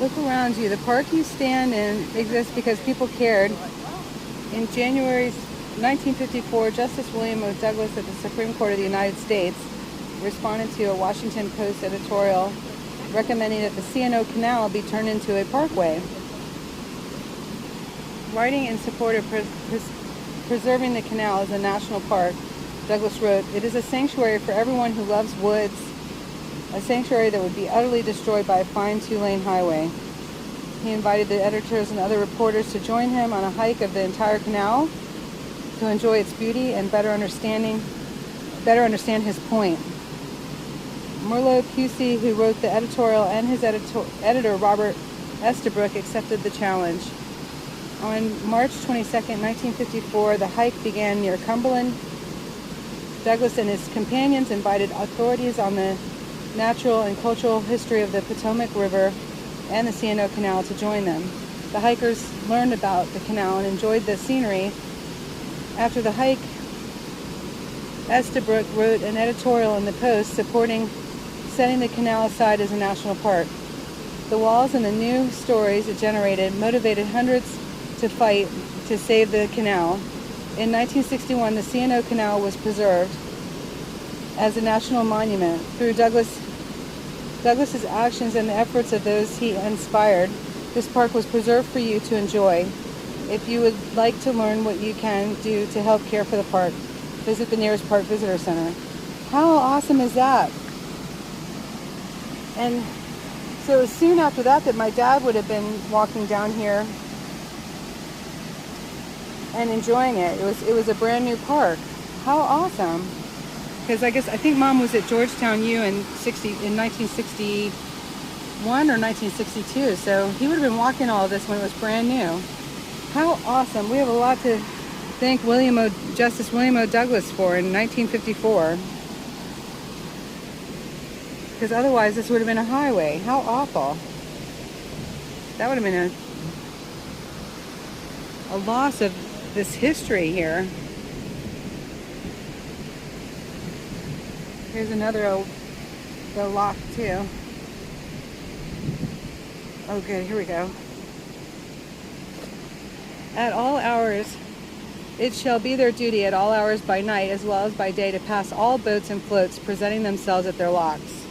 Look around you. The park you stand in exists because people cared. In January 1954, Justice William O. Douglas of the Supreme Court of the United States responded to a Washington Post editorial recommending that the C&O Canal be turned into a parkway. Writing in support of preserving the canal as a national park, Douglas wrote, "It is a sanctuary for everyone who loves woods, a sanctuary that would be utterly destroyed by a fine two-lane highway." He invited the editors and other reporters to join him on a hike of the entire canal to enjoy its beauty and better understand his point. Merleau Pusey, who wrote the editorial, and his editor, Robert Estabrook, accepted the challenge. On March 22, 1954, the hike began near Cumberland. Douglas and his companions invited authorities on the natural and cultural history of the Potomac River and the C&O Canal to join them. The hikers learned about the canal and enjoyed the scenery. After the hike, Estabrook wrote an editorial in the Post supporting setting the canal aside as a national park. The walls and the new stories it generated motivated hundreds to fight to save the canal. In 1961, the C&O Canal was preserved as a national monument. Through Douglas's actions and the efforts of those he inspired, this park was preserved for you to enjoy. If you would like to learn what you can do to help care for the park, visit the nearest park visitor center. How awesome is that? And so it was soon after that my dad would have been walking down here and enjoying it. It was a brand new park. How awesome. Because I think Mom was at Georgetown U in 1961 or 1962. So he would have been walking all of this when it was brand new. How awesome. We have a lot to thank Justice William O. Douglas for in 1954. Because otherwise this would have been a highway. How awful. That would have been a loss of this history here. Here's another lock too. Oh good, here we go. At all hours, it shall be their duty at all hours by night as well as by day to pass all boats and floats presenting themselves at their locks.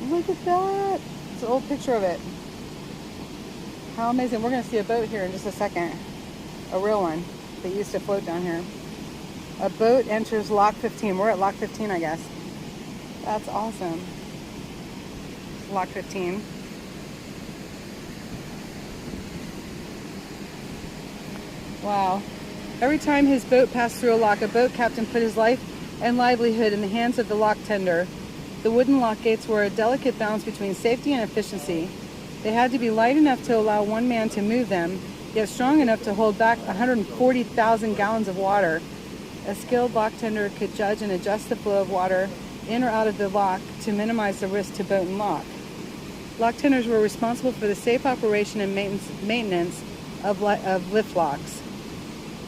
Look at that. It's an old picture of it. How amazing. We're going to see a boat here in just a second. A real one that used to float down here. A boat enters lock 15. We're at lock 15, I guess. That's awesome. Lock 15. Wow. Every time his boat passed through a lock, a boat captain put his life and livelihood in the hands of the lock tender. The wooden lock gates were a delicate balance between safety and efficiency. They had to be light enough to allow one man to move them, yet strong enough to hold back 140,000 gallons of water. A skilled lock tender could judge and adjust the flow of water in or out of the lock to minimize the risk to boat and lock. Lock tenders were responsible for the safe operation and maintenance of lift locks.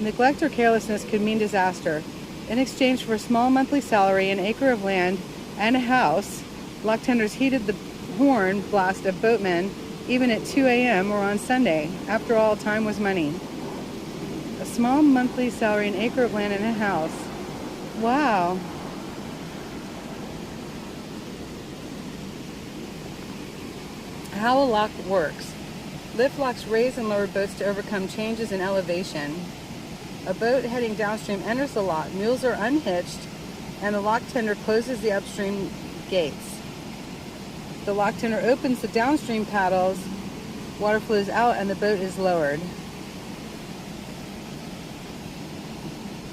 Neglect or carelessness could mean disaster. In exchange for a small monthly salary, an acre of land, and a house, lock tenders heeded the horn blast of boatmen even at 2 a.m. or on Sunday. After all, time was money. A small monthly salary, an acre of land, and a house. Wow. How a lock works. Lift locks raise and lower boats to overcome changes in elevation. A boat heading downstream enters the lock. Mules are unhitched, and the lock tender closes the upstream gates. The lock tender opens the downstream paddles, water flows out, and the boat is lowered.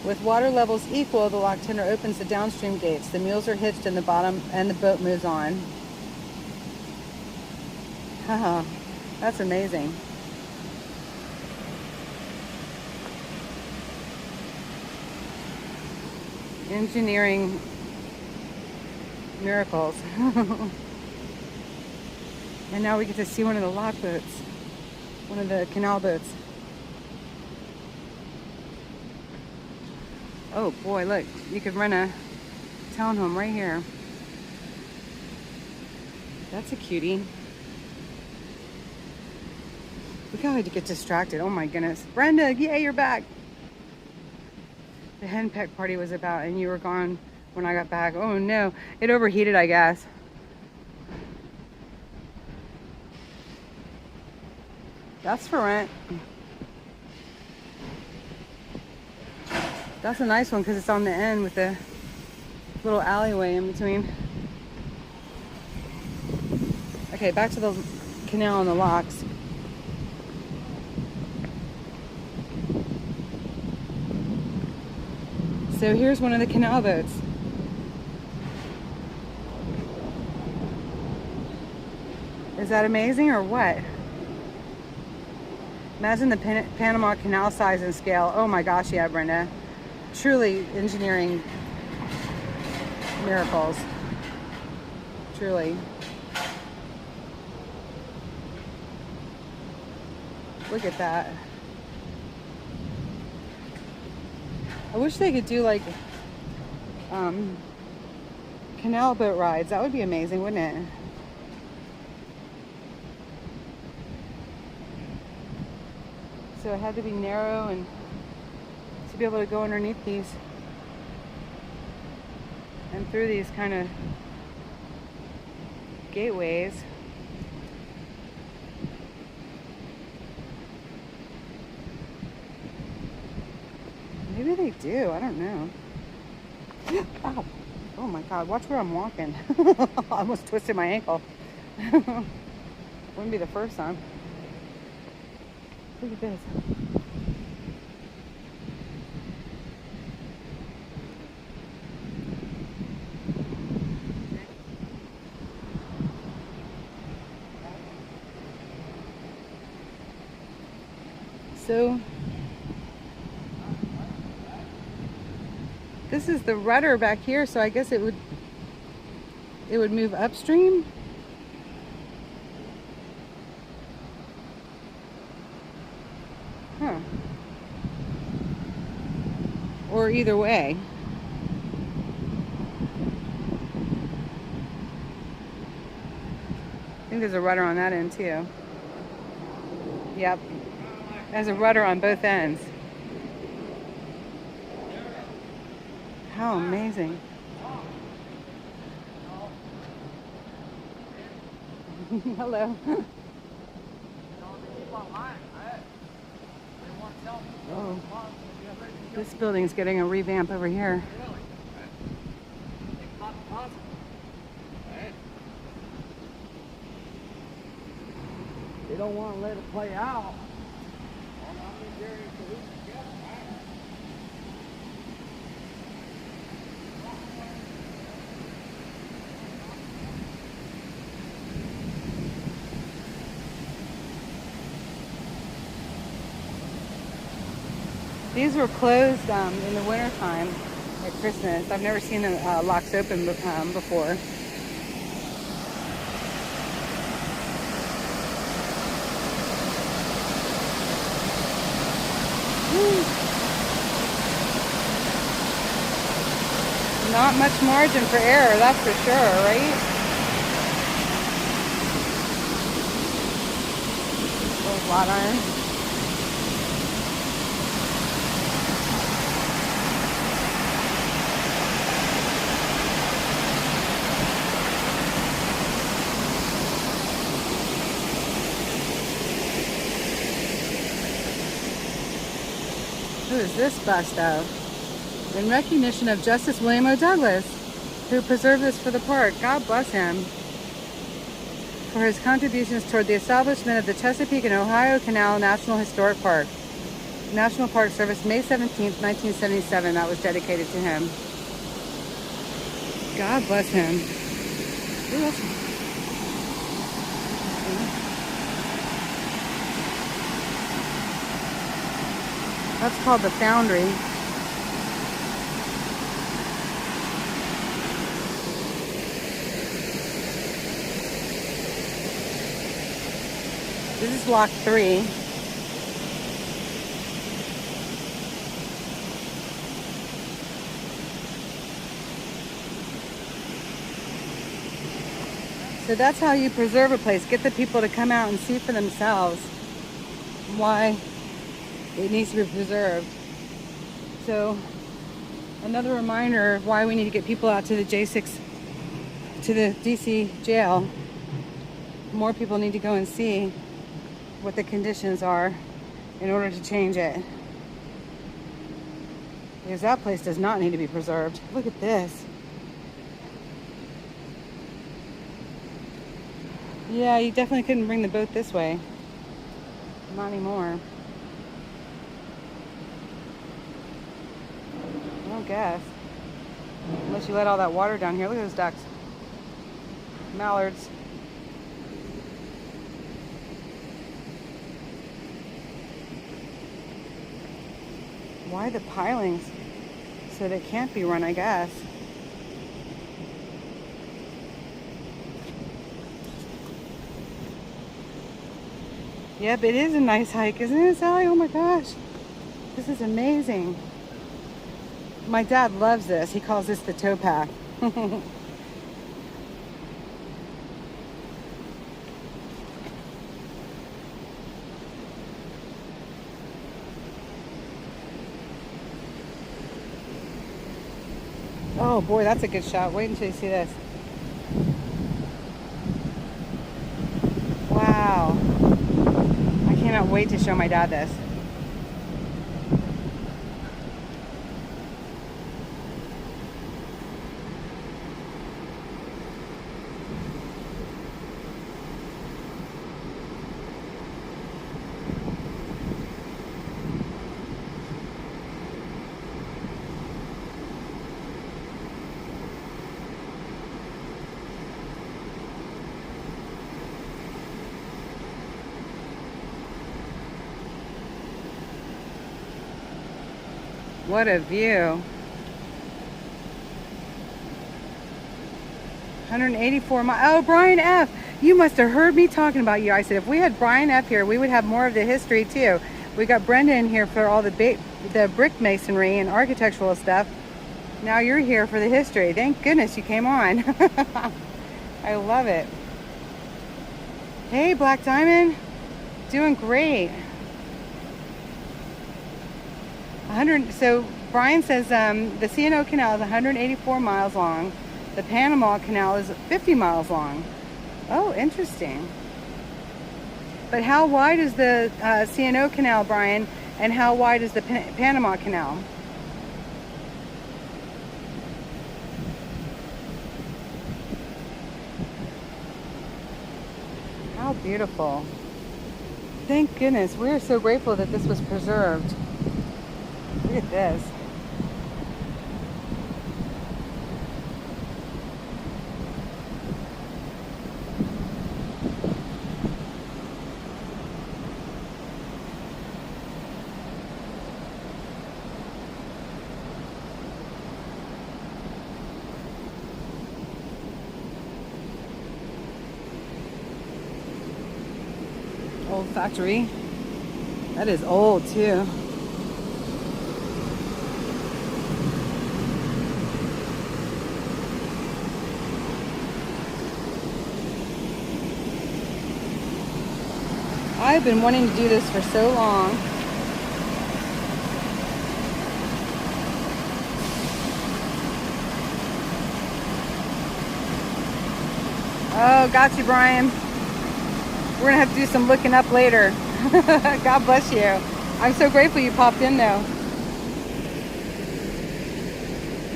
With water levels equal, the lock tender opens the downstream gates. The mules are hitched in the bottom, and the boat moves on. Haha, that's amazing. Engineering miracles. And now we get to see one of the lock boats, one of the canal boats. Oh boy, look, you could rent a townhome right here. That's a cutie. Look how I get distracted. Oh my goodness. Brenda, yay, you're back. The henpeck party was about, and you were gone when I got back. Oh no, it overheated, I guess. That's for rent. That's a nice one because it's on the end with the little alleyway in between. Okay, back to the canal and the locks. So here's one of the canal boats. Is that amazing or what? Imagine the Panama Canal size and scale. Oh my gosh, yeah, Brenda. Truly engineering miracles. Truly. Look at that. I wish they could do like canal boat rides. That would be amazing, wouldn't it? So it had to be narrow and to be able to go underneath these and through these kind of gateways. Maybe they do. I don't know. Ow. Oh my God. Watch where I'm walking. I almost twisted my ankle. Wouldn't be the first time. Look at this. So this is the rudder back here, so I guess it would move upstream. Huh. Or either way. I think there's a rudder on that end too. Yep. There's a rudder on both ends. How amazing. Hello. Oh. This building's getting a revamp over here. They don't want to let it play out. These were closed in the wintertime at Christmas. I've never seen the locks open before. Not much margin for error, that's for sure, right? Those wrought iron. Who is this bust of? In recognition of Justice William O. Douglas, who preserved this for the park. God bless him for his contributions toward the establishment of the Chesapeake and Ohio Canal National Historic Park. National Park Service, May 17th, 1977. That was dedicated to him. God bless him. Ooh, that's called the Foundry. This is lock 3. So that's how you preserve a place. Get the people to come out and see for themselves. why it needs to be preserved. So another reminder of why we need to get people out to the J6, to the DC jail. More people need to go and see what the conditions are in order to change it. Because that place does not need to be preserved. Look at this. Yeah, you definitely couldn't bring the boat this way. Not anymore. I don't guess. Unless you let all that water down here. Look at those ducks. Mallards. Why the pilings? So they can't be run, I guess. Yep, it is a nice hike, isn't it, Sally? Oh my gosh. This is amazing. My dad loves this. He calls this the towpath. Oh boy, that's a good shot. Wait until you see this. Wow. I cannot wait to show my dad this. What a view. 184 miles. Oh, Brian F. You must have heard me talking about you. I said, if we had Brian F. here, we would have more of the history too. We got Brenda in here for all the brick masonry and architectural stuff. Now you're here for the history. Thank goodness you came on. I love it. Hey, Black Diamond. Doing great. So Brian says the C&O Canal is 184 miles long. The Panama Canal is 50 miles long. Oh, interesting. But how wide is the C&O Canal, Brian? And how wide is the Panama Canal? How beautiful. Thank goodness. We are so grateful that this was preserved. Look at this. Old factory. That is old too. I've been wanting to do this for so long. Oh, got you, Brian. We're gonna have to do some looking up later. God bless you. I'm so grateful you popped in though.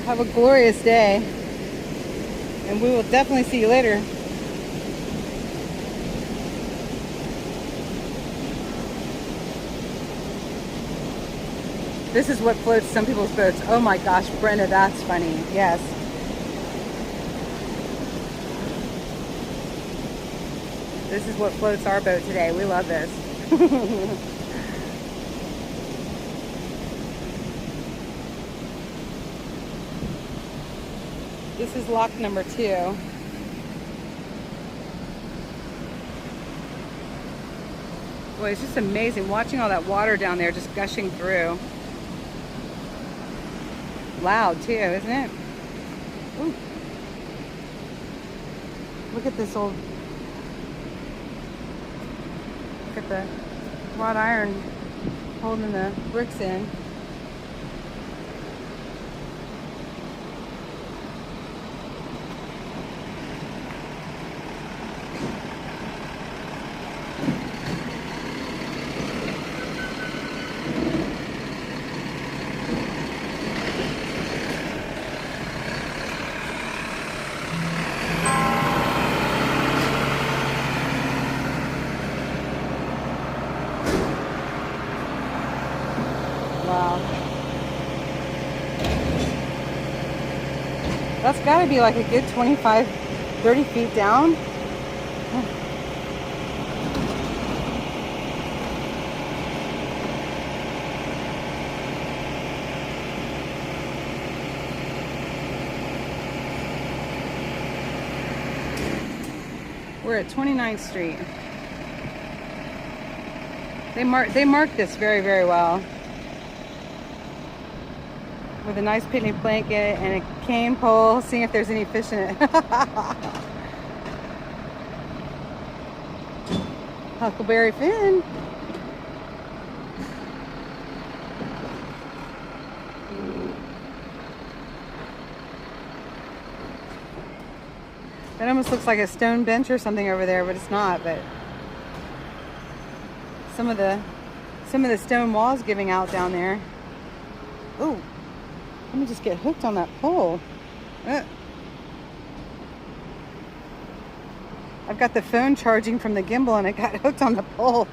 Have a glorious day. And we will definitely see you later. This is what floats some people's boats. Oh my gosh, Brenda, that's funny. Yes. This is what floats our boat today. We love this. This is lock number 2. Boy, it's just amazing watching all that water down there just gushing through. Loud too, isn't it? Ooh. Look at this old... Look at the wrought iron holding the bricks in. Wow. That's got to be like a good 25, 30 feet down. We're at 29th Street. They marked this very, very well. With a nice picnic blanket and a cane pole, seeing if there's any fish in it. Huckleberry Finn. That almost looks like a stone bench or something over there, but it's not. But some of the stone walls giving out down there. Oh. Let me just get hooked on that pole. I've got the phone charging from the gimbal and it got hooked on the pole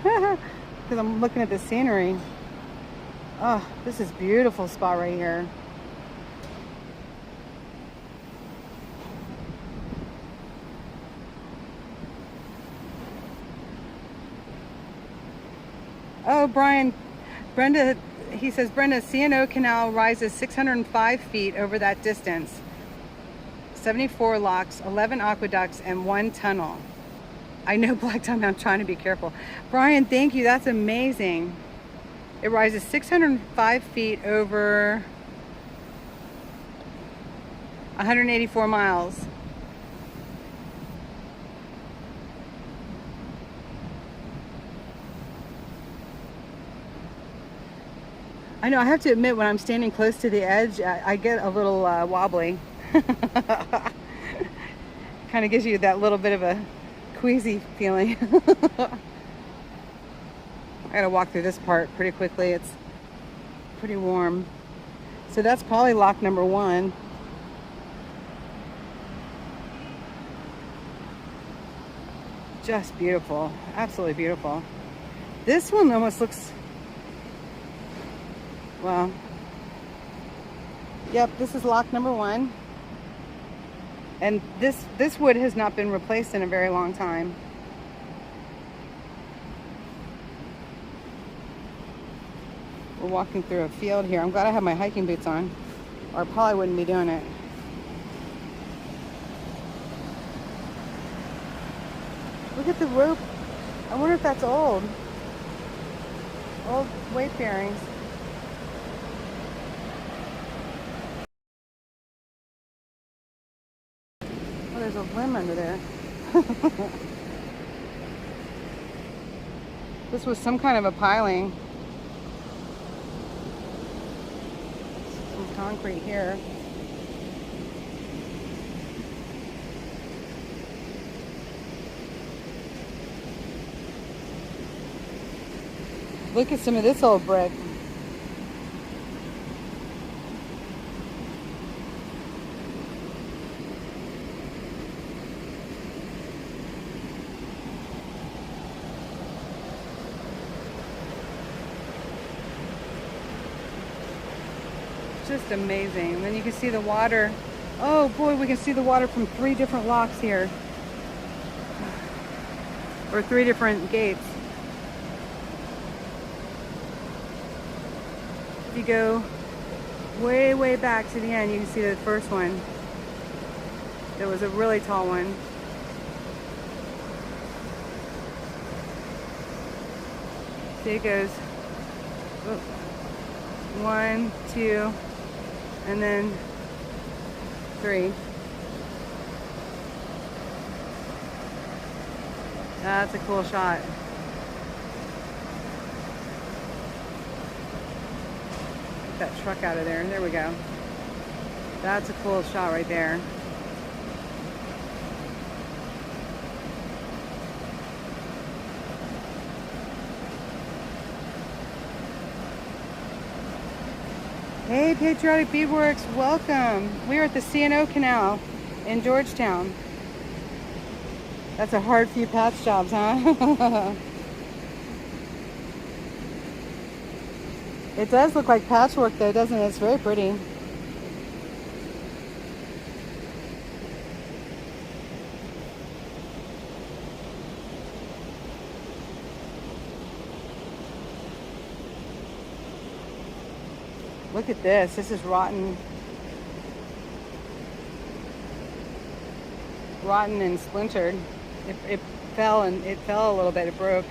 because I'm looking at the scenery. Oh, this is a beautiful spot right here. Oh, Brenda, he says, Brenda, C&O Canal rises 605 feet over that distance. 74 locks, 11 aqueducts, and 1 tunnel. I know Black Time, I'm trying to be careful. Brian, thank you, that's amazing. It rises 605 feet over 184 miles. I know, I have to admit, when I'm standing close to the edge, I get a little wobbly. Kind of gives you that little bit of a queasy feeling. I gotta walk through this part pretty quickly. It's pretty warm. So that's probably lock number 1. Just beautiful, absolutely beautiful. This one almost looks, well, yep, this is lock number 1. And this wood has not been replaced in a very long time. We're walking through a field here. I'm glad I have my hiking boots on, or I probably wouldn't be doing it. Look at the rope. I wonder if that's old weight bearings. Oh, there's a limb under there. This was some kind of a piling. Some concrete here. Look at some of this old brick. Just amazing. And then you can see the water. Oh boy, we can see the water from 3 different locks here. Or 3 different gates. If you go way, way back to the end, you can see the first one. There was a really tall one. See, it goes 1, 2, and then 3. That's a cool shot. get that truck out of there. There we go. That's a cool shot right there. Hey, Patriotic Beadworks, welcome. We are at the Canal in Georgetown. That's a hard few patch jobs, huh? It does look like patchwork though, doesn't it? It's very pretty. Look at this. This is rotten. Rotten and splintered. It fell a little bit. It broke.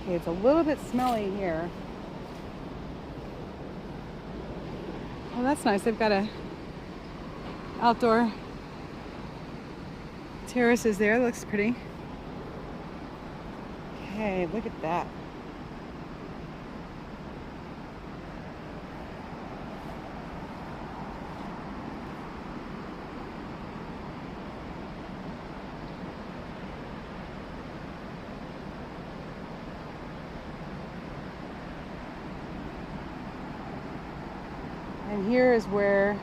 Okay, it's a little bit smelly here. Oh, that's nice. They've got a outdoor terraces there. That looks pretty. Okay, look at that. And here is where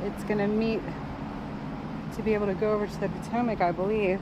it's going to meet to be able to go over to the Potomac, I believe.